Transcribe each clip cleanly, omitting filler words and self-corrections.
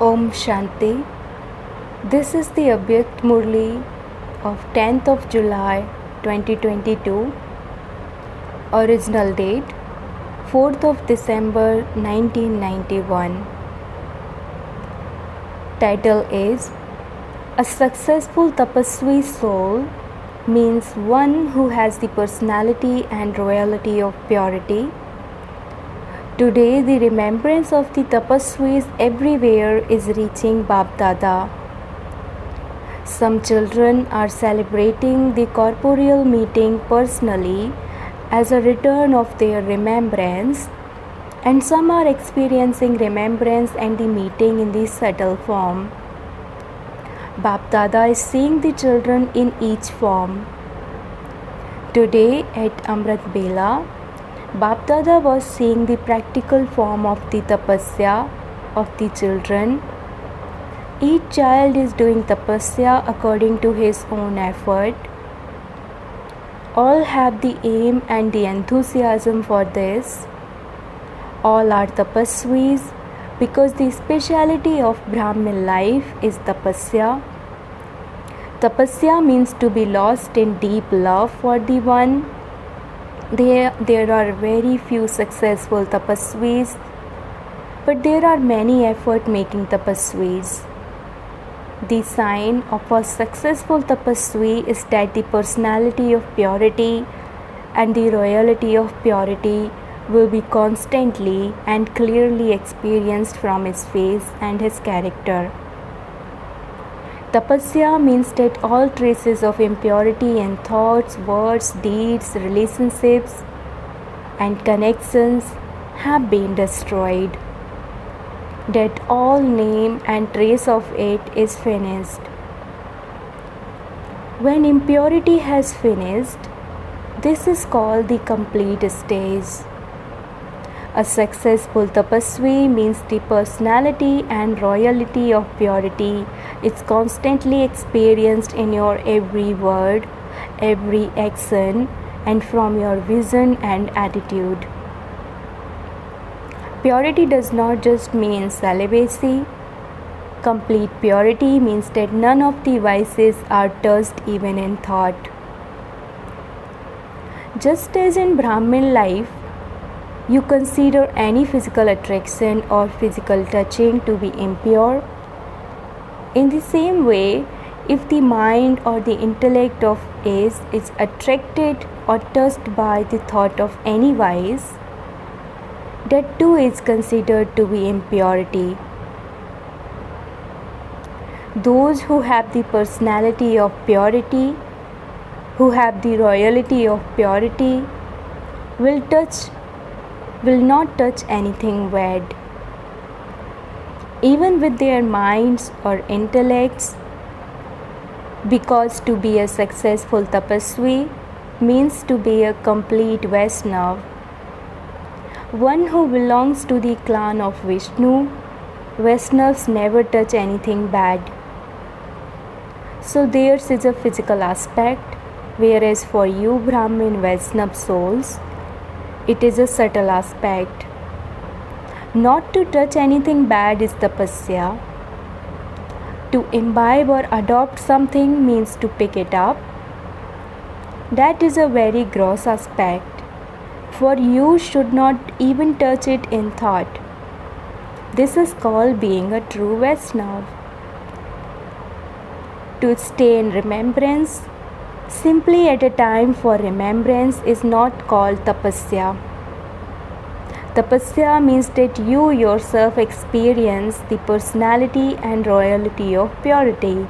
Om Shanti. This is the Abhyakt Murli of 10th of July 2022. Original date 4th of December 1991. Title is A Successful Tapasvi Soul means one who has the personality and royalty of purity. Today, the remembrance of the Tapasvis everywhere is reaching Bap Dada. Some children are celebrating the corporeal meeting personally as a return of their remembrance, and some are experiencing remembrance and the meeting in the subtle form. Bap Dada is seeing the children in each form. Today at Amrit Bela, Bap Dada was seeing the practical form of the tapasya of the children. Each child is doing tapasya according to his own effort. All have the aim and the enthusiasm for this. All are tapasvis because the speciality of Brahmin life is tapasya. Tapasya means to be lost in deep love for the one. There are very few successful tapasvis, but there are many effort-making tapasvis. The sign of a successful tapasvi is that the personality of purity and the royalty of purity will be constantly and clearly experienced from his face and his character. Tapasya means that all traces of impurity in thoughts, words, deeds, relationships, and connections have been destroyed. That all name and trace of it is finished. When impurity has finished, this is called the complete stage. A successful tapasvi means the personality and royalty of purity is constantly experienced in your every word, every action, and from your vision and attitude. Purity does not just mean celibacy. Complete purity means that none of the vices are touched even in thought. Just as in Brahmin life, you consider any physical attraction or physical touching to be impure. In the same way, if the mind or the intellect of is attracted or touched by the thought of any vice, that too is considered to be impurity. Those who have the personality of purity, who have the royalty of purity, will not touch anything bad. Even with their minds or intellects, because to be a successful tapasvi means to be a complete Vaishnava. One who belongs to the clan of Vishnu, Vaishnavas never touch anything bad. So theirs is a physical aspect, whereas for you Brahmin Vaishnava souls, it is a subtle aspect. Not to touch anything bad is tapasya. To imbibe or adopt something means to pick it up. That is a very gross aspect, for you should not even touch it in thought. This is called being a true Vaishnava. To stay in remembrance simply at a time for remembrance is not called tapasya. Tapasya means that you yourself experience the personality and royalty of purity,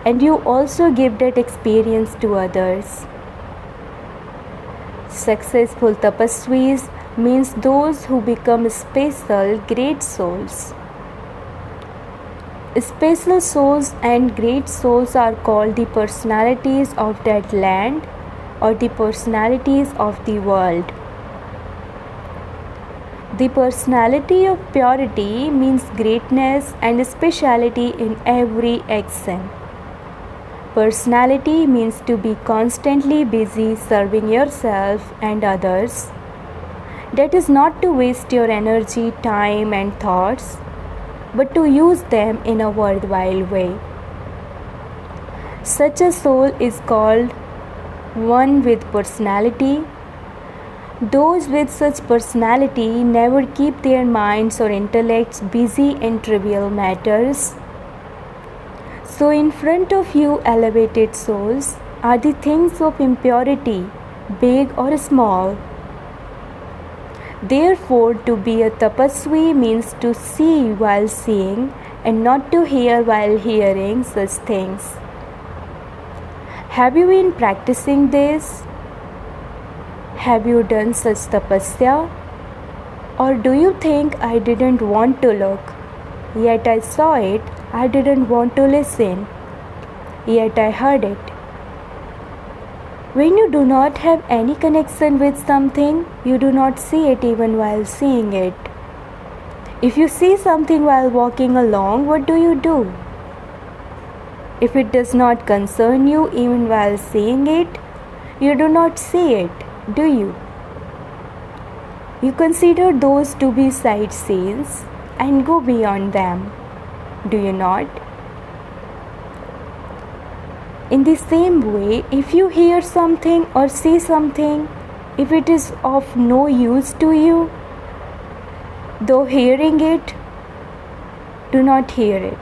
and you also give that experience to others. Successful tapasvis means those who become special great souls. Special souls and great souls are called the personalities of that land or the personalities of the world. The personality of purity means greatness and speciality in every action. Personality means to be constantly busy serving yourself and others. That is not to waste your energy, time, and thoughts, but to use them in a worthwhile way. Such a soul is called one with personality. Those with such personality never keep their minds or intellects busy in trivial matters. So in front of you, elevated souls, are the things of impurity, big or small. Therefore, to be a tapasvi means to see while seeing and not to hear while hearing such things. Have you been practicing this? Have you done such tapasya? Or do you think I didn't want to look, yet I saw it, I didn't want to listen, yet I heard it? When you do not have any connection with something, you do not see it even while seeing it. If you see something while walking along, what do? If it does not concern you even while seeing it, you do not see it, do you? You consider those to be sightseers and go beyond them, do you not? In the same way, if you hear something or see something, if it is of no use to you, though hearing it, do not hear it.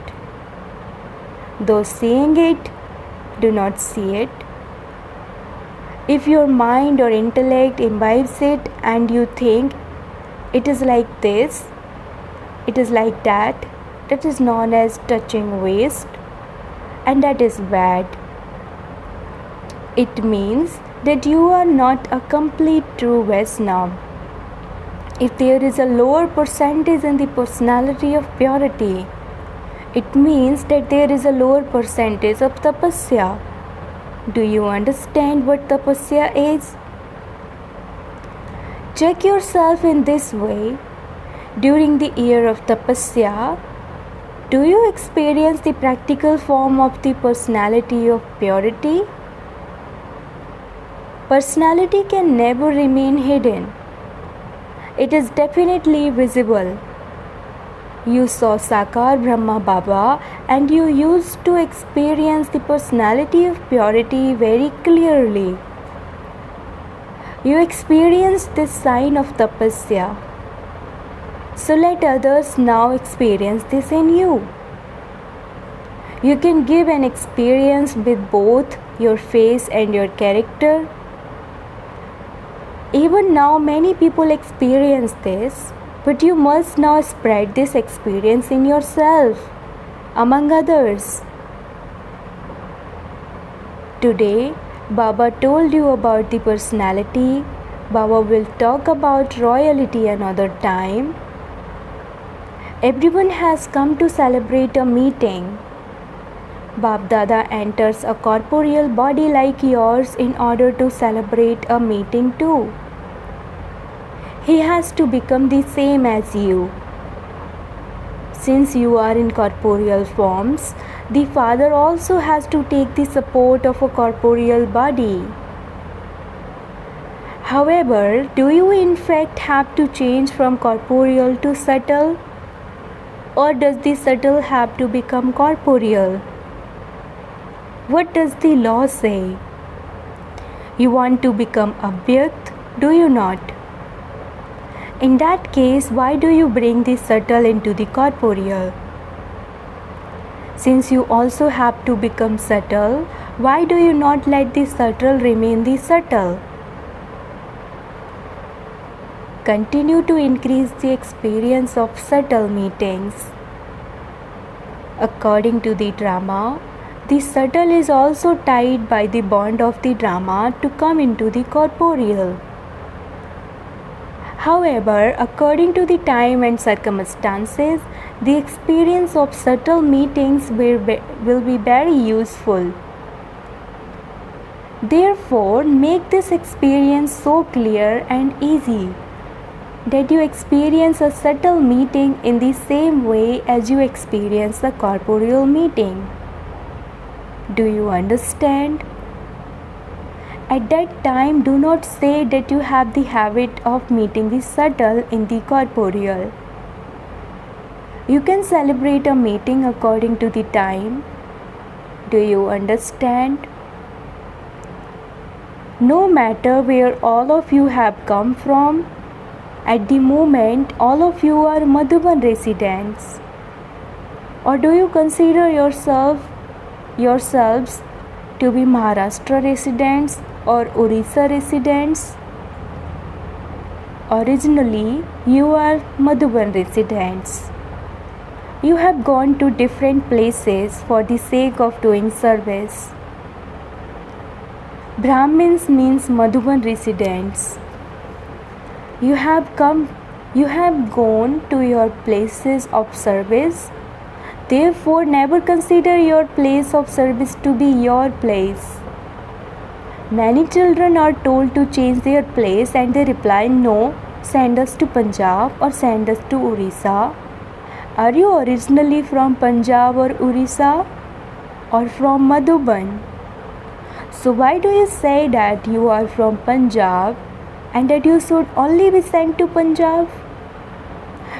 Though seeing it, do not see it. If your mind or intellect imbibes it and you think it is like this, it is like that, that is known as touching waste, and that is bad. It means that you are not a complete true Vaishnava. If there is a lower percentage in the personality of purity, it means that there is a lower percentage of tapasya. Do you understand what tapasya is? Check yourself in this way. During the year of tapasya, do you experience the practical form of the personality of purity? Personality can never remain hidden. It is definitely visible. You saw Sakar Brahma Baba and you used to experience the personality of purity very clearly. You experienced this sign of tapasya. So let others now experience this in you. You can give an experience with both your face and your character. Even now many people experience this, but you must now spread this experience in yourself, among others. Today, Baba told you about the personality. Baba will talk about royalty another time. Everyone has come to celebrate a meeting. Bap Dada enters a corporeal body like yours in order to celebrate a meeting too. He has to become the same as you. Since you are in corporeal forms, the Father also has to take the support of a corporeal body. However, do you in fact have to change from corporeal to subtle? Or does the subtle have to become corporeal? What does the law say? You want to become abhyakt, do you not? In that case, why do you bring the subtle into the corporeal? Since you also have to become subtle, why do you not let the subtle remain the subtle? Continue to increase the experience of subtle meetings. According to the drama, the subtle is also tied by the bond of the drama to come into the corporeal. However, according to the time and circumstances, the experience of subtle meetings will be very useful. Therefore, make this experience so clear and easy that you experience a subtle meeting in the same way as you experience a corporeal meeting. Do you understand? At that time, do not say that you have the habit of meeting the subtle in the corporeal. You can celebrate a meeting according to the time. Do you understand? No matter where all of you have come from, at the moment all of you are Madhuban residents. Or do you consider yourselves to be Maharashtra residents or Orissa residents? Originally, you are Madhuban residents. You have gone to different places for the sake of doing service. Brahmins means Madhuban residents. You have gone to your places of service. Therefore, never consider your place of service to be your place. Many children are told to change their place and they reply, no, send us to Punjab or send us to Orissa. Are you originally from Punjab or Orissa or from Madhuban? So why do you say that you are from Punjab and that you should only be sent to Punjab?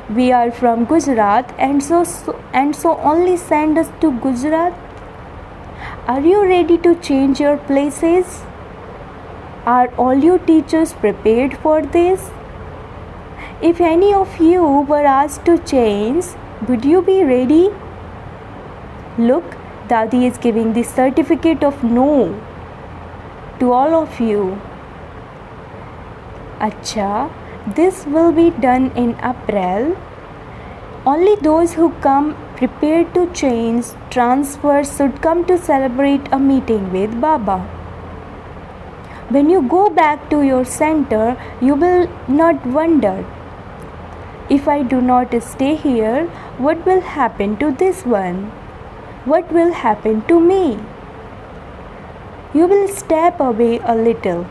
We are from Gujarat and so only send us to Gujarat. Are you ready to change your places? Are all your teachers prepared for this? If any of you were asked to change, would you be ready? Look, Dadi is giving the certificate of no to all of you. Acha, this will be done in April. Only those who come prepared to change, transfer should come to celebrate a meeting with Baba. When you go back to your center, you will not wonder, if I do not stay here, what will happen to this one? What will happen to me? You will step away a little.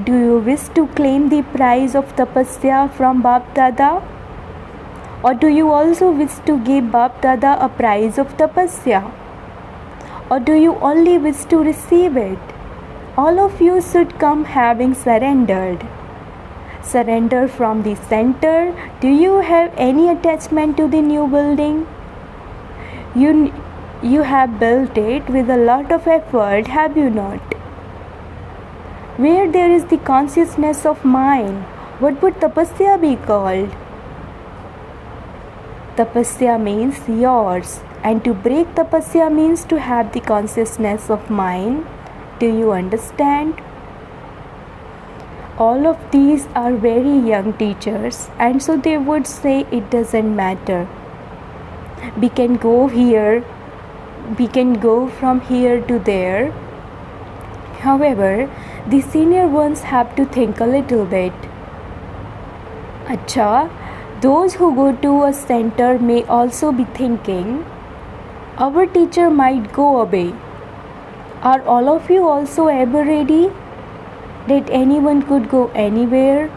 Do you wish to claim the prize of tapasya from Bap Dada? Or do you also wish to give Bap Dada a prize of tapasya? Or do you only wish to receive it? All of you should come having surrendered. Surrender from the center. Do you have any attachment to the new building? You have built it with a lot of effort, have you not? Where there is the consciousness of mind, what would tapasya be called? Tapasya means yours, and to break tapasya means to have the consciousness of mind. Do you understand? All of these are very young teachers, and so they would say it doesn't matter. We can go from here to there. However, the senior ones have to think a little bit. Acha, those who go to a center may also be thinking, our teacher might go away. Are all of you also ever ready that anyone could go anywhere?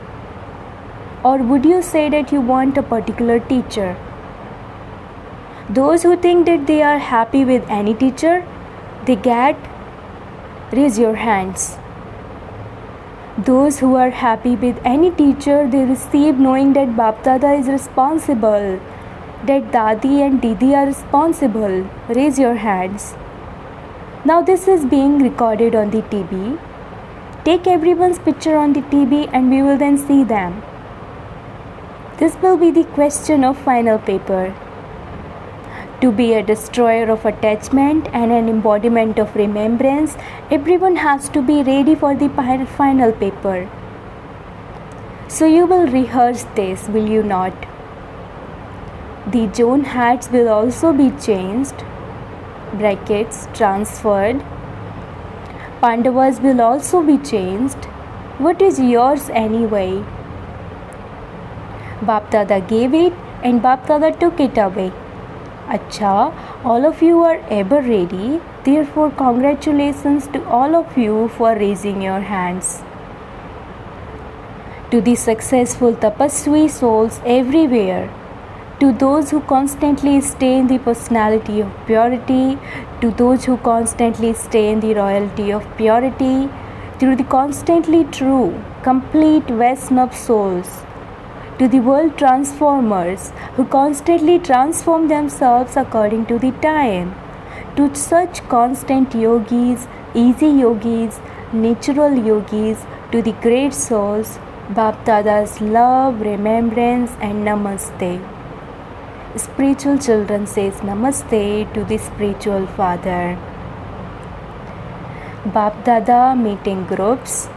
Or would you say that you want a particular teacher? Those who think that they are happy with any teacher they get, raise your hands. Those who are happy with any teacher they receive, knowing that Bap Dada is responsible, that Dadi and Didi are responsible, raise your hands. Now this is being recorded on the TV. Take everyone's picture on the TV and we will then see them. This will be the question of final paper. To be a destroyer of attachment and an embodiment of remembrance, everyone has to be ready for the final paper. So you will rehearse this, will you not? The zone hats will also be changed, brackets, transferred. Pandavas will also be changed. What is yours anyway? Bap Dada gave it and Bap Dada took it away. Acha, all of you are ever ready. Therefore, congratulations to all of you for raising your hands. To the successful tapaswi souls everywhere, to those who constantly stay in the personality of purity, to those who constantly stay in the royalty of purity, to the constantly true, complete Vaishnava souls, to the world transformers who constantly transform themselves according to the time, to such constant yogis, easy yogis, natural yogis, to the great souls, Bap Dada's love, remembrance and namaste. Spiritual children says namaste to the spiritual father. Bap Dada meeting groups.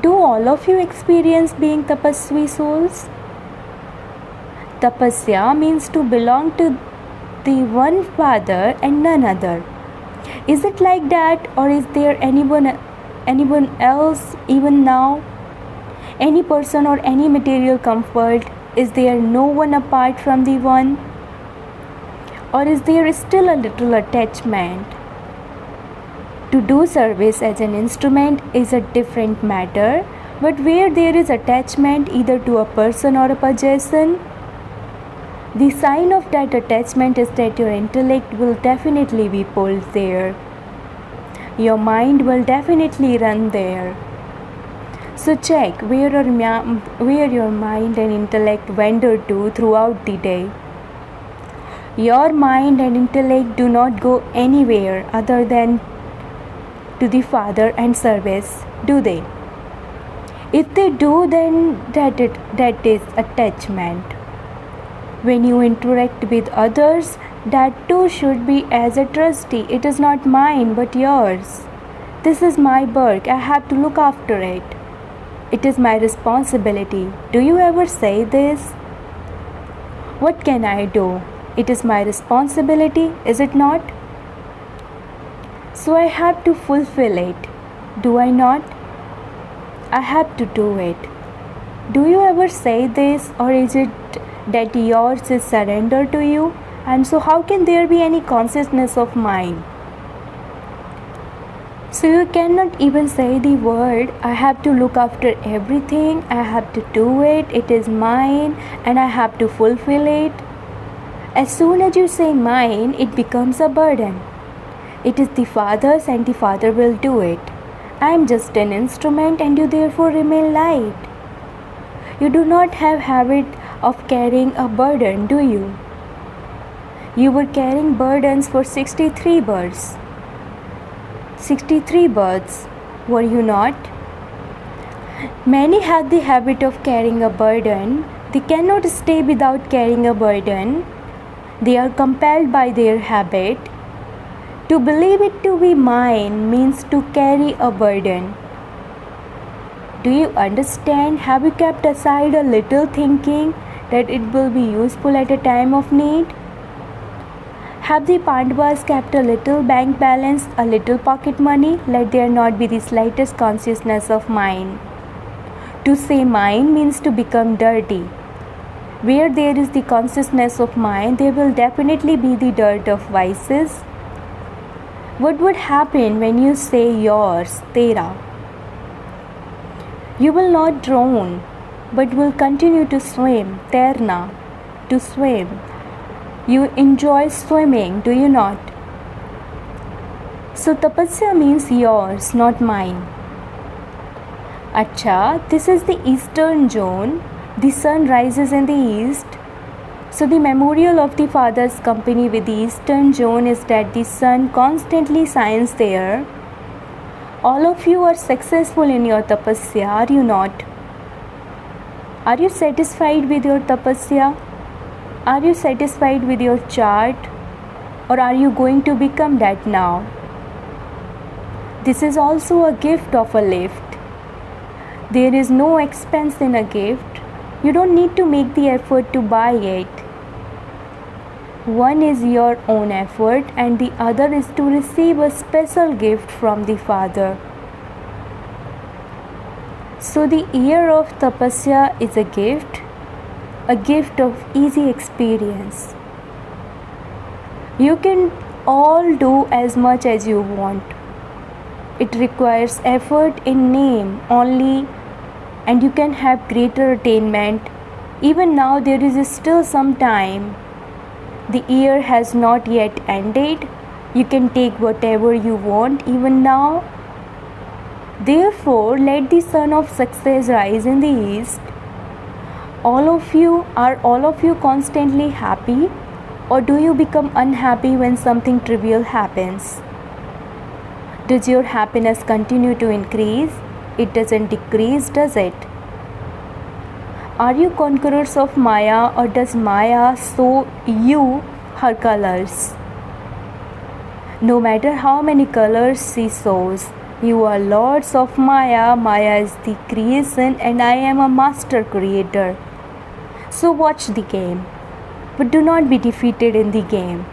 Do all of you experience being tapasvi souls? Tapasya means to belong to the one father and none other. Is it like that, or is there anyone else even now? Any person or any material comfort? Is there no one apart from the one? Or is there still a little attachment? To do service as an instrument is a different matter, but where there is attachment either to a person or a possession, the sign of that attachment is that your intellect will definitely be pulled there. Your mind will definitely run there. So check where your mind and intellect wander to throughout the day. Your mind and intellect do not go anywhere other than to the Father and service, do they? If they do, then that is attachment. When you interact with others, that too should be as a trustee. It is not mine but yours. This is my work. I have to look after it. It is my responsibility. Do you ever say this? What can I do? It is my responsibility, is it not? So I have to fulfill it. Do I not? I have to do it. Do you ever say this, or is it that yours is surrender to you? And so how can there be any consciousness of mine? So you cannot even say the word, I have to look after everything, I have to do it, it is mine, and I have to fulfill it. As soon as you say mine, it becomes a burden. It is the Father's and the Father will do it. I am just an instrument and you therefore remain light. You do not have habit of carrying a burden, do you? You were carrying burdens for 63 births. 63 births, were you not? Many have the habit of carrying a burden. They cannot stay without carrying a burden. They are compelled by their habit. To believe it to be mine means to carry a burden. Do you understand? Have you kept aside a little thinking that it will be useful at a time of need? Have the Pandavas kept a little bank balance, a little pocket money? Let there not be the slightest consciousness of mine. To say mine means to become dirty. Where there is the consciousness of mine, there will definitely be the dirt of vices. What would happen when you say yours, tera? You will not drown, but will continue to swim, terna, to swim. You enjoy swimming, do you not? So tapasya means yours, not mine. Acha, this is the eastern zone. The sun rises in the east. So the memorial of the Father's company with the eastern zone is that the sun constantly shines there. All of you are successful in your tapasya, are you not? Are you satisfied with your tapasya? Are you satisfied with your chart? Or are you going to become that now? This is also a gift of a lift. There is no expense in a gift. You don't need to make the effort to buy it. One is your own effort and the other is to receive a special gift from the Father. So the year of tapasya is a gift of easy experience. You can all do as much as you want. It requires effort in name only, and you can have greater attainment. Even now there is still some time. The year has not yet ended. You can take whatever you want even now. Therefore, let the sun of success rise in the east. Are all of you constantly happy, or do you become unhappy when something trivial happens? Does your happiness continue to increase? It doesn't decrease, does it? Are you conquerors of Maya, or does Maya show you her colors? No matter how many colors she shows, you are lords of Maya. Maya is the creation, and I am a master creator. So watch the game, but do not be defeated in the game.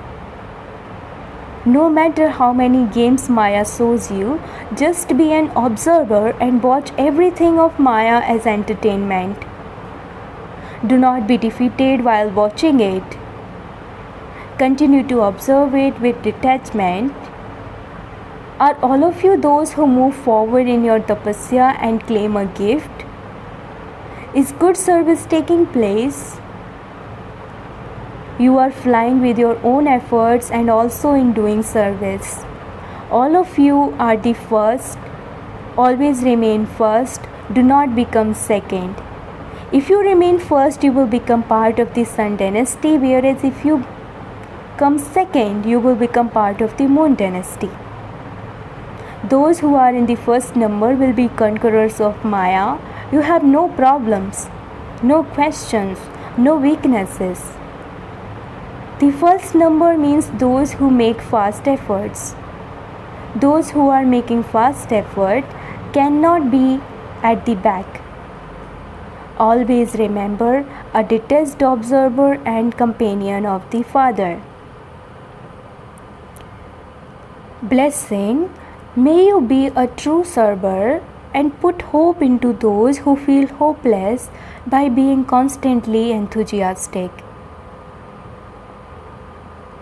No matter how many games Maya shows you, just be an observer and watch everything of Maya as entertainment. Do not be defeated while watching it. Continue to observe it with detachment. Are all of you those who move forward in your tapasya and claim a gift? Is good service taking place? You are flying with your own efforts and also in doing service. All of you are the first. Always remain first. Do not become second. If you remain first, you will become part of the Sun dynasty, whereas if you come second, you will become part of the Moon dynasty. Those who are in the first number will be conquerors of Maya. You have no problems, no questions, no weaknesses. The first number means those who make fast efforts. Those who are making fast effort cannot be at the back. Always remember, a detached observer and companion of the Father. Blessing, may you be a true server and put hope into those who feel hopeless by being constantly enthusiastic.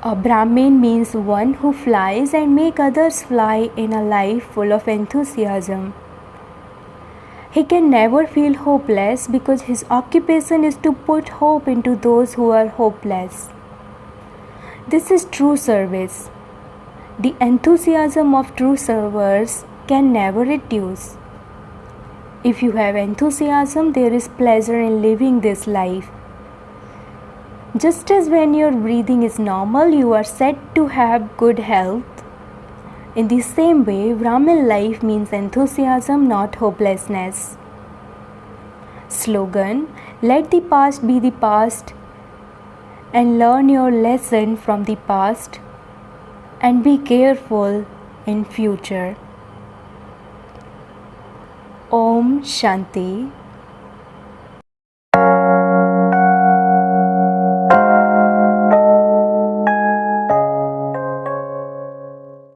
A Brahmin means one who flies and make others fly in a life full of enthusiasm. He can never feel hopeless because his occupation is to put hope into those who are hopeless. This is true service. The enthusiasm of true servers can never reduce. If you have enthusiasm, there is pleasure in living this life. Just as when your breathing is normal, you are said to have good health. In the same way, Brahmin life means enthusiasm, not hopelessness. Slogan: let the past be the past and learn your lesson from the past and be careful in future. Om Shanti.